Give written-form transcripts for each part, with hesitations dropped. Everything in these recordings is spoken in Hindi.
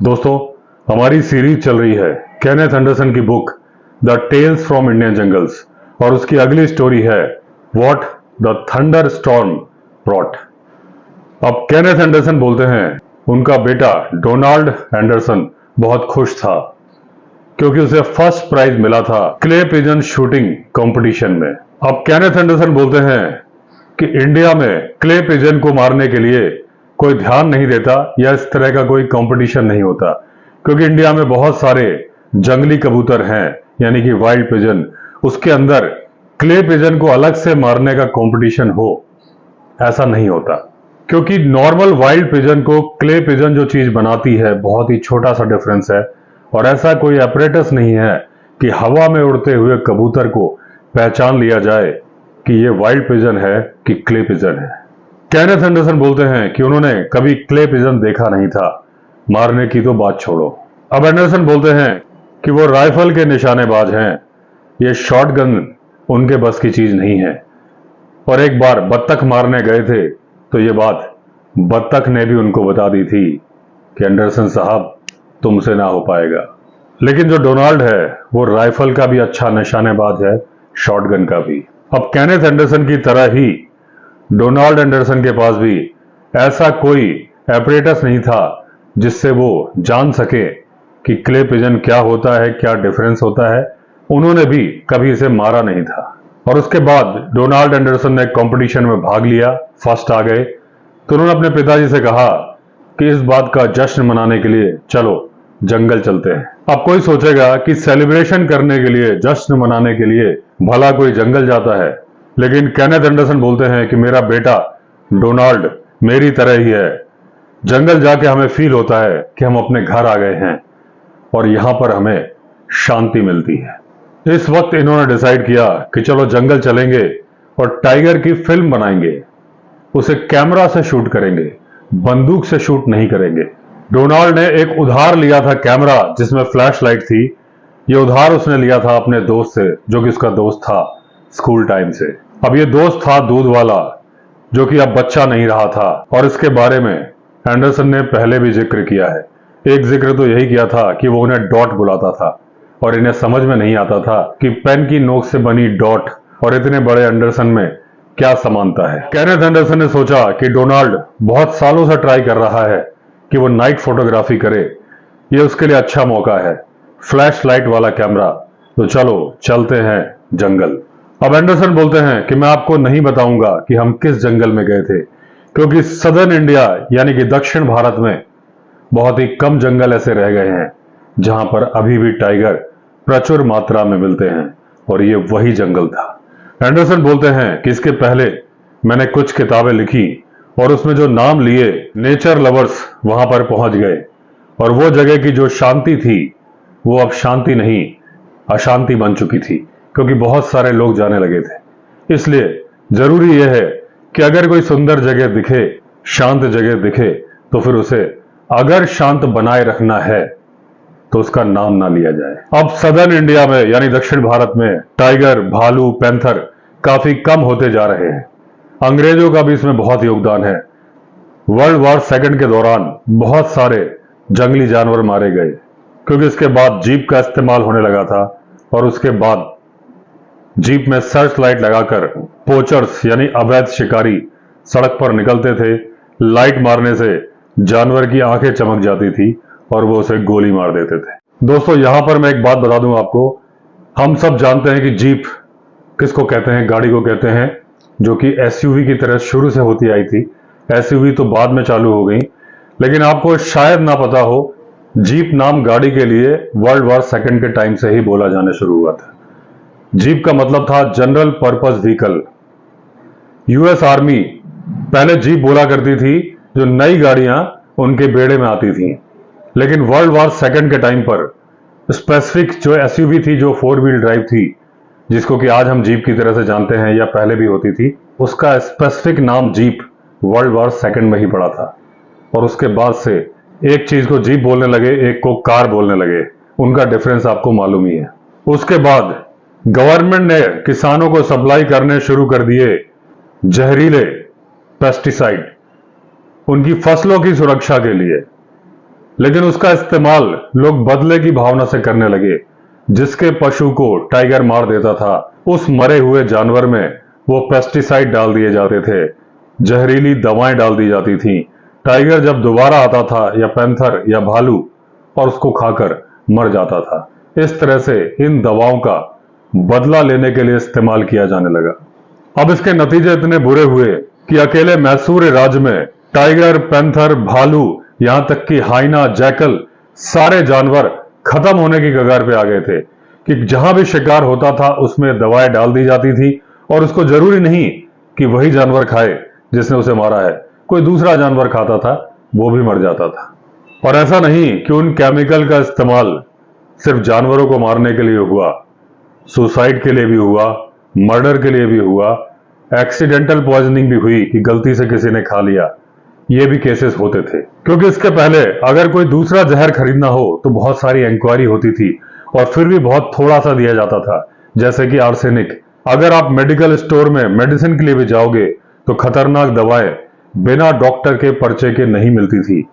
दोस्तों, हमारी सीरीज चल रही है केनेथ एंडरसन की book the tales from Indian jungles और उसकी अगली स्टोरी है what the thunderstorm brought. अब केनेथ एंडरसन बोलते हैं उनका बेटा डोनाल्ड एंडरसन बहुत खुश था क्योंकि उसे फर्स्ट प्राइज मिला था क्ले पिजन शूटिंग कंपटीशन में। अब केनेथ एंडरसन बोलते हैं कि इंडिया में क्ले पिजन को मारने के लिए कोई ध्यान नहीं देता या इस तरह का कोई कंपटीशन नहीं होता क्योंकि इंडिया में बहुत सारे जंगली कबूतर हैं यानी कि वाइल्ड पिजन, उसके अंदर क्ले पिजन को अलग से मारने का कंपटीशन हो ऐसा नहीं होता क्योंकि नॉर्मल वाइल्ड पिजन को क्ले पिजन जो चीज बनाती है बहुत ही छोटा सा डिफरेंस है और ऐसा कोई apparatus नहीं है कि हवा में उड़ते हुए कबूतर को पहचान लिया जाए कि ये वाइल्ड पिजन है कि क्ले पिजन है। केनेथ एंडरसन बोलते हैं कि उन्होंने कभी क्ले पिजन देखा नहीं था, मारने की तो बात छोड़ो। अब एंडरसन बोलते हैं कि वो राइफल के निशानेबाज हैं, ये शॉटगन उनके बस की चीज नहीं है और एक बार बत्तख मारने गए थे तो ये बात बत्तख ने भी उनको बता दी थी कि एंडरसन साहब तुमसे ना हो पाएगा। लेकिन जो डोनाल्ड है वो राइफल का भी अच्छा निशानेबाज है, शॉटगन का भी। अब केनेथ एंडरसन की तरह ही डोनाल्ड एंडरसन के पास भी ऐसा कोई apparatus नहीं था जिससे वो जान सके कि क्ले पिजन क्या होता है, क्या डिफरेंस होता है। उन्होंने भी कभी इसे मारा नहीं था और उसके बाद डोनाल्ड एंडरसन ने कंपटीशन में भाग लिया, फर्स्ट आ गए तो उन्होंने अपने पिताजी से कहा कि इस बात का जश्न मनाने के लिए चलो जंगल चलते हैं। अब कोई सोचेगा कि सेलिब्रेशन करने के लिए, जश्न मनाने के लिए भला कोई जंगल जाता है, लेकिन केनेथ एंडरसन बोलते हैं कि मेरा बेटा डोनाल्ड मेरी तरह ही है। जंगल जाके हमें फील होता है कि हम अपने घर आ गए हैं और यहां पर हमें शांति मिलती है। इस वक्त इन्होंने डिसाइड किया कि चलो जंगल चलेंगे और टाइगर की फिल्म बनाएंगे, उसे कैमरा से शूट करेंगे, बंदूक से शूट नहीं करेंगे। डोनाल्ड ने एक उधार लिया था कैमरा जिसमें फ्लैश लाइट थी। यह उधार उसने लिया था अपने दोस्त से जो कि उसका दोस्त था स्कूल टाइम से। अब ये दोस्त था दूध वाला जो कि अब बच्चा नहीं रहा था और इसके बारे में एंडरसन ने पहले भी जिक्र किया है। एक जिक्र तो यही किया था कि वो उन्हें डॉट बुलाता था और इन्हें समझ में नहीं आता था कि पेन की नोक से बनी डॉट और इतने बड़े एंडरसन में क्या समानता है। केनेथ एंडरसन ने सोचा कि डोनाल्ड बहुत सालों से ट्राई कर रहा है कि वो नाइट फोटोग्राफी करे, ये उसके लिए अच्छा मौका है, फ्लैश लाइट वाला कैमरा, तो चलो चलते हैं जंगल। अब एंडरसन बोलते हैं कि मैं आपको नहीं बताऊंगा कि हम किस जंगल में गए थे क्योंकि सदर्न इंडिया यानी कि दक्षिण भारत में बहुत ही कम जंगल ऐसे रह गए हैं जहां पर अभी भी टाइगर प्रचुर मात्रा में मिलते हैं और ये वही जंगल था। एंडरसन बोलते हैं कि इसके पहले मैंने कुछ किताबें लिखी और उसमें जो नाम लिए नेचर लवर्स वहां पर पहुंच गए और वो जगह की जो शांति थी वो अब शांति नहीं अशांति बन चुकी थी क्योंकि बहुत सारे लोग जाने लगे थे। इसलिए जरूरी यह है कि अगर कोई सुंदर जगह दिखे, शांत जगह दिखे तो फिर उसे अगर शांत बनाए रखना है तो उसका नाम ना लिया जाए। अब सदर्न इंडिया में यानी दक्षिण भारत में टाइगर, भालू, पैंथर काफी कम होते जा रहे हैं। अंग्रेजों का भी इसमें बहुत योगदान है। वर्ल्ड वॉर सेकंड के दौरान बहुत सारे जंगली जानवर मारे गए क्योंकि इसके बाद जीप का इस्तेमाल होने लगा था और उसके बाद जीप में सर्च लाइट लगाकर पोचर्स यानी अवैध शिकारी सड़क पर निकलते थे। लाइट मारने से जानवर की आंखें चमक जाती थी और वो उसे गोली मार देते थे। दोस्तों, यहां पर मैं एक बात बता दूं आपको, हम सब जानते हैं कि जीप किसको कहते हैं, गाड़ी को कहते हैं जो कि एसयूवी की तरह शुरू से होती आई थी। एसयूवी तो बाद में चालू हो गई, लेकिन आपको शायद ना पता हो जीप नाम गाड़ी के लिए वर्ल्ड वॉर सेकंड के टाइम से ही बोला जाना शुरू हुआ था। जीप का मतलब था general purpose vehicle. US army पहले जीप बोला करती थी जो नई गाड़ियां उनके बेड़े में आती थी, लेकिन वर्ल्ड वॉर सेकंड के टाइम पर स्पेसिफिक जो एसयूवी थी, जो 4 व्हील ड्राइव थी, जिसको कि आज हम जीप की तरह से जानते हैं या पहले भी होती थी, उसका स्पेसिफिक नाम जीप वर्ल्ड वॉर सेकंड में ही पड़ा था और उसके बाद से एक चीज को जीप बोलने लगे, एक को कार बोलने लगे। उनका डिफरेंस आपको मालूम ही है। उसके बाद गवर्नमेंट ने किसानों को सप्लाई करने शुरू कर दिए जहरीले पेस्टिसाइड उनकी फसलों की सुरक्षा के लिए। लेकिन उसका इस्तेमाल लोग बदले की भावना से करने लगे। जिसके पशु को टाइगर मार देता था, उस मरे हुए जानवर में वो पेस्टिसाइड डाल दिए जाते थे, जहरीली दवाएं डाल दी जाती थी। टाइगर जब दोबारा आता था, या पैंथर या भालू, और उसको खाकर मर जाता था। इस तरह से इन दवाओं का बदला लेने के लिए इस्तेमाल किया जाने लगा। अब इसके नतीजे इतने बुरे हुए कि अकेले मैसूर राज्य में टाइगर, पैंथर, भालू, यहां तक कि हाइना, जैकल, सारे जानवर खत्म होने की कगार पे आ गए थे कि जहां भी शिकार होता था उसमें दवाएं डाल दी जाती थी, और उसको जरूरी नहीं कि वही जानवर खाए जिसने उसे मारा है, कोई दूसरा जानवर खाता था, वो भी मर जाता था। और ऐसा नहीं कि उन केमिकल का इस्तेमाल सिर्फ जानवरों को मारने के लिए हुआ, सुसाइड के लिए भी हुआ, मर्डर के लिए भी हुआ, एक्सीडेंटल पॉइजनिंग भी हुई कि गलती से किसी ने खा लिया। ये भी केसेस होते थे, क्योंकि इसके पहले अगर कोई दूसरा जहर खरीदना हो तो बहुत सारी इंक्वायरी होती थी, और फिर भी बहुत थोड़ा सा दिया जाता था, जैसे कि आर्सेनिक। अगर आप मेडिकल स्टोर में मेडिसिन के लिए भी जाओगे तो खतरनाक दवाएं बिना डॉक्टर के पर्चे के नहीं मिलती थी।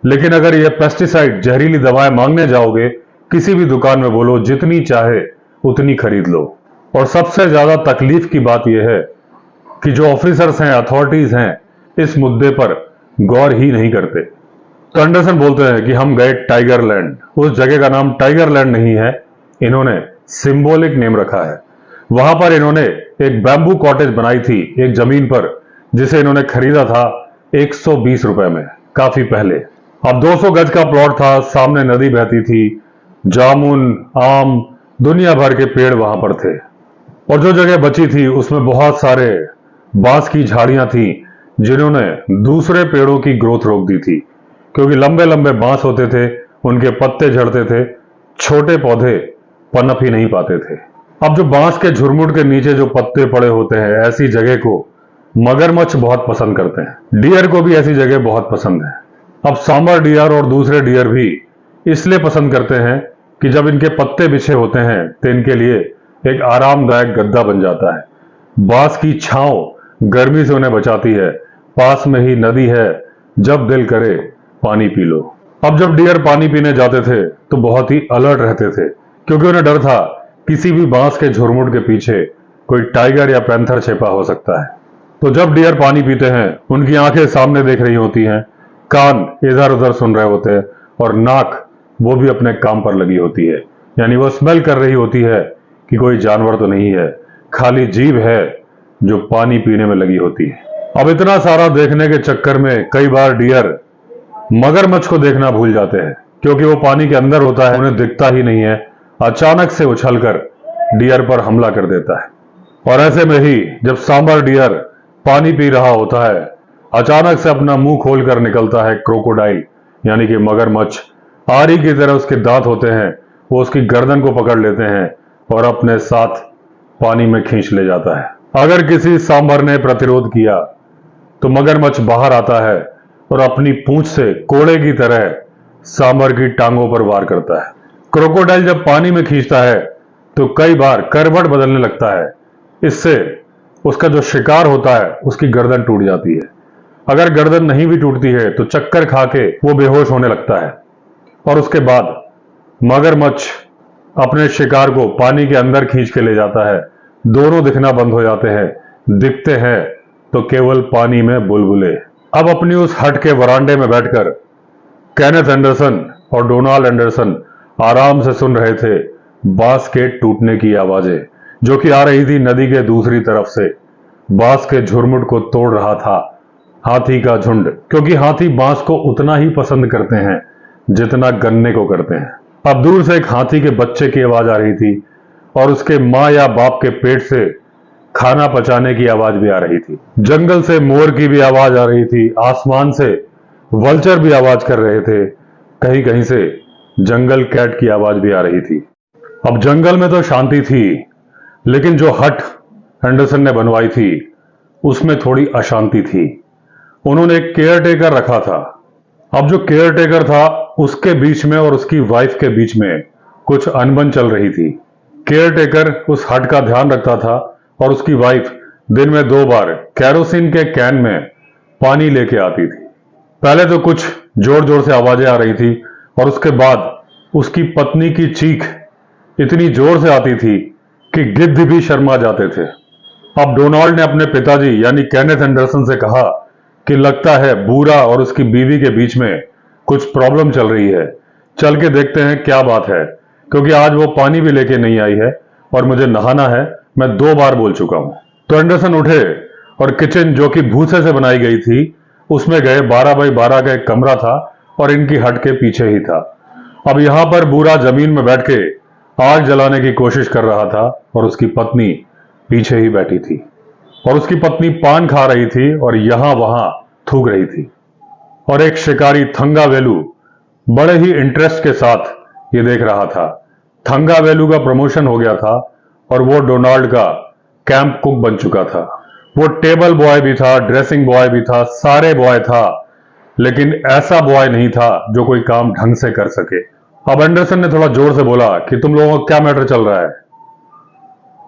लेकिन अगर ये पेस्टिसाइड, जहरीली दवाएं मांगने जाओगे, किसी भी दुकान में बोलो, जितनी चाहे उतनी खरीद लो। और सबसे ज्यादा तकलीफ की बात यह है कि जो ऑफिसर्स हैं, अथॉरिटीज हैं, इस मुद्दे पर गौर ही नहीं करते। तो एंडरसन बोलते हैं कि हम गए टाइगर लैंड। उस जगह का नाम टाइगर लैंड नहीं है, इन्होंने सिंबॉलिक नेम रखा है। वहां पर इन्होंने एक बैम्बू कॉटेज बनाई थी एक जमीन पर, जिसे इन्होंने खरीदा था 120 रुपए में, काफी पहले। अब 200 गज का प्लॉट था, सामने नदी बहती थी, जामुन, आम, दुनिया भर के पेड़ वहां पर थे। और जो जगह बची थी उसमें बहुत सारे बांस की झाड़ियां थी, जिन्होंने दूसरे पेड़ों की ग्रोथ रोक दी थी, क्योंकि लंबे लंबे बांस होते थे, उनके पत्ते झड़ते थे, छोटे पौधे पनप ही नहीं पाते थे। अब जो बांस के झुरमुट के नीचे जो पत्ते पड़े होते हैं, ऐसी जगह को मगरमच्छ बहुत पसंद करते हैं। डियर को भी ऐसी जगह बहुत पसंद है। अब सांबर डियर और दूसरे डियर भी इसलिए पसंद करते हैं कि जब इनके पत्ते बिछे होते हैं तो इनके लिए एक आरामदायक गद्दा बन जाता है। बांस की छांव गर्मी से उन्हें बचाती है, पास में ही नदी है, जब दिल करे पानी पी लो। अब जब डियर पानी पीने जाते थे तो बहुत ही अलर्ट रहते थे, क्योंकि उन्हें डर था किसी भी बांस के झुरमुट के पीछे कोई टाइगर या पैंथर छिपा हो सकता है। तो जब डियर पानी पीते हैं, उनकी आंखें सामने देख रही होती हैं, कान इधर उधर सुन रहे होते हैं, और नाक वो भी अपने काम पर लगी होती है, यानी वो स्मेल कर रही होती है कि कोई जानवर तो नहीं है, खाली जीभ है जो पानी पीने में लगी होती है। अब इतना सारा देखने के चक्कर में कई बार डियर मगरमच्छ को देखना भूल जाते हैं, क्योंकि वो पानी के अंदर होता है, उन्हें दिखता ही नहीं है। अचानक से उछलकर डियर पर हमला कर देता है। और ऐसे में ही जब सांबर डियर पानी पी रहा होता है, अचानक से अपना मुंह खोलकर निकलता है क्रोकोडाइल, यानी कि मगरमच्छ। आरी की तरह उसके दांत होते हैं, वो उसकी गर्दन को पकड़ लेते हैं और अपने साथ पानी में खींच ले जाता है। अगर किसी सांभर ने प्रतिरोध किया तो मगरमच्छ बाहर आता है और अपनी पूंछ से कोड़े की तरह सांभर की टांगों पर वार करता है। क्रोकोडाइल जब पानी में खींचता है तो कई बार करवट बदलने लगता है, इससे उसका जो शिकार होता है उसकी गर्दन टूट जाती है। अगर गर्दन नहीं भी टूटती है तो चक्कर खा के वो बेहोश होने लगता है, और उसके बाद मगरमच्छ अपने शिकार को पानी के अंदर खींच के ले जाता है। दोनों दिखना बंद हो जाते हैं, दिखते हैं तो केवल पानी में बुलबुले। अब अपनी उस हट के वरांडे में बैठकर केनेथ एंडरसन और डोनाल्ड एंडरसन आराम से सुन रहे थे बांस के टूटने की आवाजें, जो कि आ रही थी नदी के दूसरी तरफ से। बांस के झुरमुट को तोड़ रहा था हाथी का झुंड, क्योंकि हाथी बांस को उतना ही पसंद करते हैं जितना गन्ने को करते हैं। अब दूर से एक हाथी के बच्चे की आवाज आ रही थी, और उसके माँ या बाप के पेट से खाना पचाने की आवाज भी आ रही थी। जंगल से मोर की भी आवाज आ रही थी, आसमान से वल्चर भी आवाज कर रहे थे, कहीं कहीं से जंगल कैट की आवाज भी आ रही थी। अब जंगल में तो शांति थी, लेकिन जो हट एंडरसन ने बनवाई थी उसमें थोड़ी अशांति थी। उन्होंने एक केयर टेकर रखा था। अब जो केयर टेकर था उसके बीच में और उसकी वाइफ के बीच में कुछ अनबन चल रही थी। केयर टेकर उस हट का ध्यान रखता था, और उसकी वाइफ दिन में 2 बार कैरोसिन के कैन में पानी लेके आती थी। पहले तो कुछ जोर जोर से आवाजें आ रही थी और उसके बाद उसकी पत्नी की चीख इतनी जोर से आती थी कि गिद्ध भी शर्मा जाते थे। अब डोनाल्ड ने अपने पिताजी यानी केनेथ एंडरसन से कहा कि लगता है बूरा और उसकी बीवी के बीच में कुछ प्रॉब्लम चल रही है, चल के देखते हैं क्या बात है, क्योंकि आज वो पानी भी लेके नहीं आई है और मुझे नहाना है, मैं 2 बार बोल चुका हूं। तो एंडरसन उठे और किचन जो कि भूसे से बनाई गई थी उसमें गए। 12 बाई 12 का एक कमरा था और इनकी हट के पीछे ही था। अब यहां पर बूरा जमीन में बैठ के आग जलाने की कोशिश कर रहा था और उसकी पत्नी पीछे ही बैठी थी और उसकी पत्नी पान खा रही थी और यहां वहां थूक रही थी। और एक शिकारी थंगावेलु बड़े ही इंटरेस्ट के साथ ये देख रहा था। थंगावेलु का प्रमोशन हो गया था और वो डोनाल्ड का कैंप कुक बन चुका था। वो टेबल बॉय भी था, ड्रेसिंग बॉय भी था, सारे बॉय था, लेकिन ऐसा बॉय नहीं था जो कोई काम ढंग से कर सके। अब एंडरसन ने थोड़ा जोर से बोला कि तुम लोगों का क्या मैटर चल रहा है,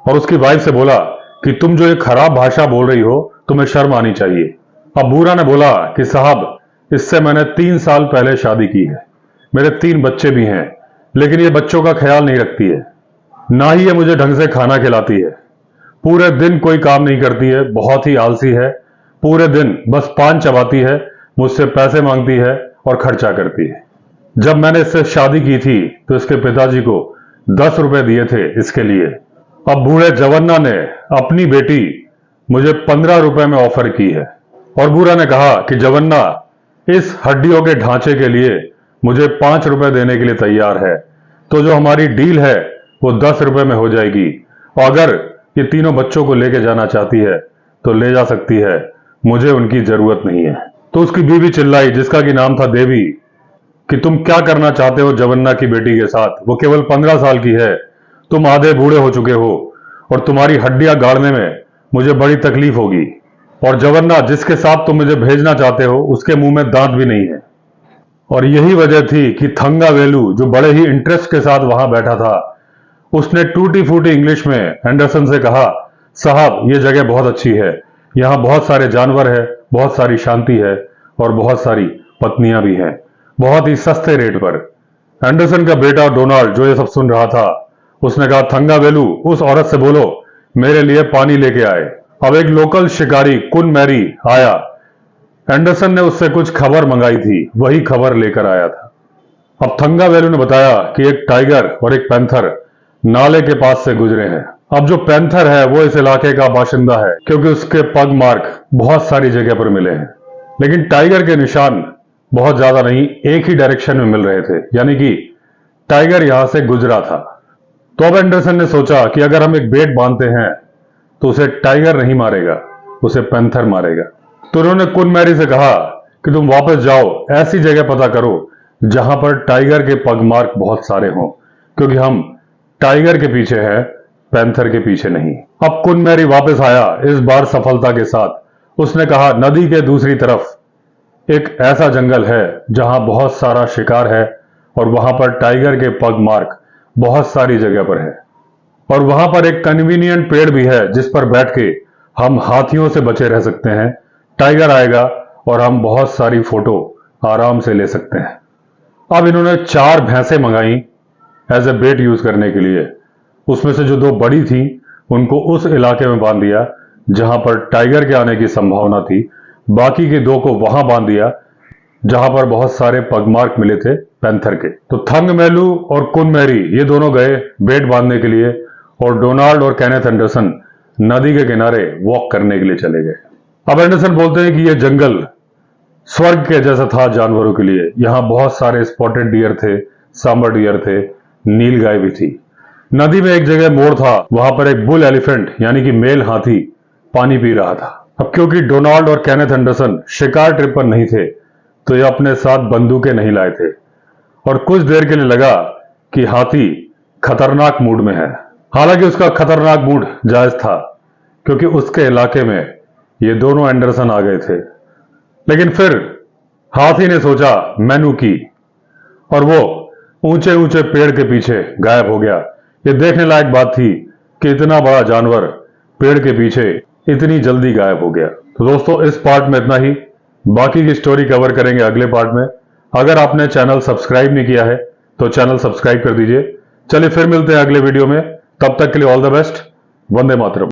और उसकी वाइफ से बोला कि तुम जो ये खराब भाषा बोल रही हो तुम्हें शर्म आनी चाहिए। अब बूरा ने बोला कि साहब, इससे मैंने 3 साल पहले शादी की है, मेरे 3 बच्चे भी हैं, लेकिन ये बच्चों का ख्याल नहीं रखती है, ना ही ये मुझे ढंग से खाना खिलाती है, पूरे दिन कोई काम नहीं करती है, बहुत ही आलसी है, पूरे दिन बस पान चबाती है, मुझसे पैसे मांगती है और खर्चा करती है। जब मैंने इससे शादी की थी तो इसके पिताजी को 10 रुपए दिए थे इसके लिए। अब बूढ़े जवन्ना ने अपनी बेटी मुझे 15 रुपए में ऑफर की है और बूढ़ा ने कहा कि जवन्ना इस हड्डियों के ढांचे के लिए मुझे 5 रुपए देने के लिए तैयार है, तो जो हमारी डील है वो 10 रुपए में हो जाएगी, और अगर ये तीनों बच्चों को लेके जाना चाहती है तो ले जा सकती है, मुझे उनकी जरूरत नहीं है। तो उसकी बीवी चिल्लाई, जिसका कि नाम था देवी, कि तुम क्या करना चाहते हो जवन्ना की बेटी के साथ, वो केवल 15 साल की है, तुम आधे बूढ़े हो चुके हो और तुम्हारी हड्डियां गाड़ने में मुझे बड़ी तकलीफ होगी, और जवन्ना जिसके साथ तुम मुझे भेजना चाहते हो उसके मुंह में दांत भी नहीं है। और यही वजह थी कि थंगावेलु जो बड़े ही इंटरेस्ट के साथ वहां बैठा था, उसने टूटी फूटी इंग्लिश में एंडरसन से कहा, साहब ये जगह बहुत अच्छी है, यहाँ बहुत सारे जानवर है, बहुत सारी शांति है और बहुत सारी पत्नियां भी हैं, बहुत ही सस्ते रेट पर। एंडरसन का बेटा डोनाल्ड जो ये सब सुन रहा था, उसने कहा, थंगावेलु उस औरत से बोलो मेरे लिए पानी लेके आए। अब एक लोकल शिकारी कुन मैरी आया। एंडरसन ने उससे कुछ खबर मंगाई थी, वही खबर लेकर आया था। अब थंगावेलु ने बताया कि एक टाइगर और एक पैंथर नाले के पास से गुजरे हैं। अब जो पैंथर है वो इस इलाके का बाशिंदा है, क्योंकि उसके पग मार्क बहुत सारी जगह पर मिले हैं, लेकिन टाइगर के निशान बहुत ज्यादा नहीं, एक ही डायरेक्शन में मिल रहे थे, यानी कि टाइगर यहां से गुजरा था। तो अब एंडरसन ने सोचा कि अगर हम एक बेट बांधते हैं तो उसे टाइगर नहीं मारेगा, उसे पैंथर मारेगा। तो उन्होंने कुन मैरी से कहा कि तुम वापस जाओ, ऐसी जगह पता करो जहां पर टाइगर के पग मार्क बहुत सारे हों, क्योंकि हम टाइगर के पीछे हैं, पैंथर के पीछे नहीं। अब कुन मैरी वापस आया, इस बार सफलता के साथ। उसने कहा, नदी के दूसरी तरफ एक ऐसा जंगल है जहां बहुत सारा शिकार है और वहां पर टाइगर के पग मार्क बहुत सारी जगह पर है, और वहां पर एक कन्वीनियंट पेड़ भी है जिस पर बैठ के हम हाथियों से बचे रह सकते हैं, टाइगर आएगा और हम बहुत सारी फोटो आराम से ले सकते हैं। अब इन्होंने 4 भैंसें मंगाई एज ए बेट यूज करने के लिए। उसमें से जो 2 बड़ी थी उनको उस इलाके में बांध दिया जहां पर टाइगर के आने की संभावना थी, बाकी के 2 को वहां बांध दिया जहां पर बहुत सारे पगमार्क मिले थे पैंथर के। तो थंगमेलू और कुन मैरी ये दोनों गए बेट बांधने के लिए, और डोनाल्ड और केनेथ एंडरसन नदी के किनारे वॉक करने के लिए चले गए। अब एंडरसन बोलते हैं कि यह जंगल स्वर्ग के जैसा था जानवरों के लिए। यहां बहुत सारे स्पॉटेड डियर थे, सांबर डियर थे, नील गाय भी थी। नदी में एक जगह मोड़ था, वहां पर एक बुल एलिफेंट यानी कि मेल हाथी पानी पी रहा था। अब क्योंकि डोनाल्ड और केनेथ एंडरसन शिकार ट्रिप पर नहीं थे तो ये अपने साथ बंदूकें नहीं लाए थे, और कुछ देर के लिए लगा कि हाथी खतरनाक मूड में है। हालांकि उसका खतरनाक मूड जायज था, क्योंकि उसके इलाके में ये दोनों एंडरसन आ गए थे। लेकिन फिर हाथी ने सोचा मैनू की, और वो ऊंचे ऊंचे पेड़ के पीछे गायब हो गया। ये देखने लायक बात थी कि इतना बड़ा जानवर पेड़ के पीछे इतनी जल्दी गायब हो गया। तो दोस्तों इस पार्ट में इतना ही, बाकी की स्टोरी कवर करेंगे अगले पार्ट में। अगर आपने चैनल सब्सक्राइब नहीं किया है तो चैनल सब्सक्राइब कर दीजिए। चलिए फिर मिलते हैं अगले वीडियो में, तब तक के लिए all the best. Vande Mataram.